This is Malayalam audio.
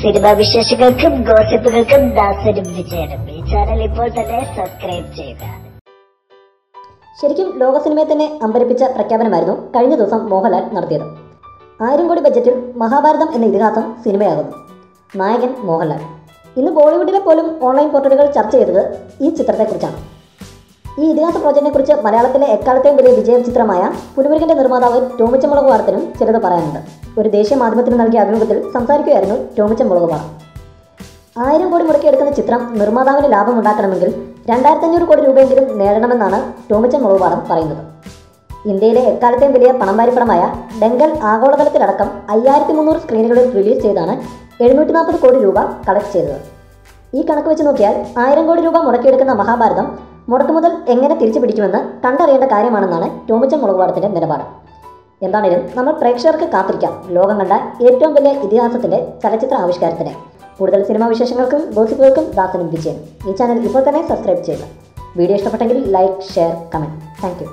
സിനിമാ വിശേഷങ്ങൾക്കും ഗോസിപ്പുകൾക്കും ദാസനും വിജയനും ഈ ചാനൽ ഇപ്പോൾ തന്നെ സബ്സ്ക്രൈബ് ചെയ്യുക. ശരിക്കും ലോക സിനിമയെ തന്നെ അമ്പരപ്പിച്ച പ്രഖ്യാപനമായിരുന്നു കഴിഞ്ഞ ദിവസം മോഹൻലാൽ നടത്തിയത്. 1000 കോടി ബജറ്റിൽ മഹാഭാരതം എന്ന ഇതിഹാസം സിനിമയാകുന്നു. നായകൻ മോഹൻലാൽ. ഇന്ന് ബോളിവുഡിലെ പോലും ഓൺലൈൻ പോർട്ടലുകൾ ചർച്ച ചെയ്തത് ഈ ചിത്രത്തെക്കുറിച്ചാണ്. ഈ ഇതിഹാസ പ്രോജക്റ്റിനെ കുറിച്ച് മലയാളത്തിലെ എക്കാലത്തെയും വലിയ വിജയ ചിത്രമായ പുലിമുരുകന്റെ നിർമ്മാതാവ് ടോമിച്ചൻ മുളകുപാടത്തിനും ചിലത് പറയാനുണ്ട്. ഒരു ദേശീയ മാധ്യമത്തിന് നൽകിയ അഭിമുഖത്തിൽ സംസാരിക്കുകയായിരുന്നു ടോമിച്ചൻ മുളകുപാടം. 1000 കോടി മുടക്കിയെടുക്കുന്ന ചിത്രം നിർമ്മാതാവിന് ലാഭമുണ്ടാക്കണമെങ്കിൽ 2500 കോടി രൂപയെങ്കിലും നേടണമെന്നാണ് ടോമിച്ചൻ മുളകുപാടം പറയുന്നത്. ഇന്ത്യയിലെ എക്കാലത്തെയും വലിയ പണംവാരിപ്പടമായ ഡെങ്കൽ ആഗോളതലത്തിലടക്കം 5300 സ്ക്രീനുകളിൽ റിലീസ് ചെയ്താണ് 740 കോടി രൂപ കളക്ട് ചെയ്തത്. ഈ കണക്ക് വെച്ച് നോക്കിയാൽ 1000 കോടി രൂപ മുടക്കിയെടുക്കുന്ന മഹാഭാരതം മുടക്കുമുതൽ എങ്ങനെ തിരിച്ചു പിടിക്കുമെന്ന് കണ്ടറിയേണ്ട കാര്യമാണെന്നാണ് ടോമിച്ചൻ മുളകുപാടത്തിൻ്റെ നിലപാട്. എന്താണേലും നമ്മൾ പ്രേക്ഷകർക്ക് കാത്തിരിക്കാം ലോകം കണ്ട ഏറ്റവും വലിയ ഇതിഹാസത്തിൻ്റെ ചലച്ചിത്ര ആവിഷ്കാരത്തിന്. കൂടുതൽ സിനിമാ വിശേഷങ്ങൾക്കും ഗോസിപ്പുകൾക്കും ദാസനും വിജയനും ഈ ചാനൽ ഇപ്പോൾ തന്നെ സബ്സ്ക്രൈബ് ചെയ്യുക. വീഡിയോ ഇഷ്ടപ്പെട്ടെങ്കിൽ like, share, comment. Thank you.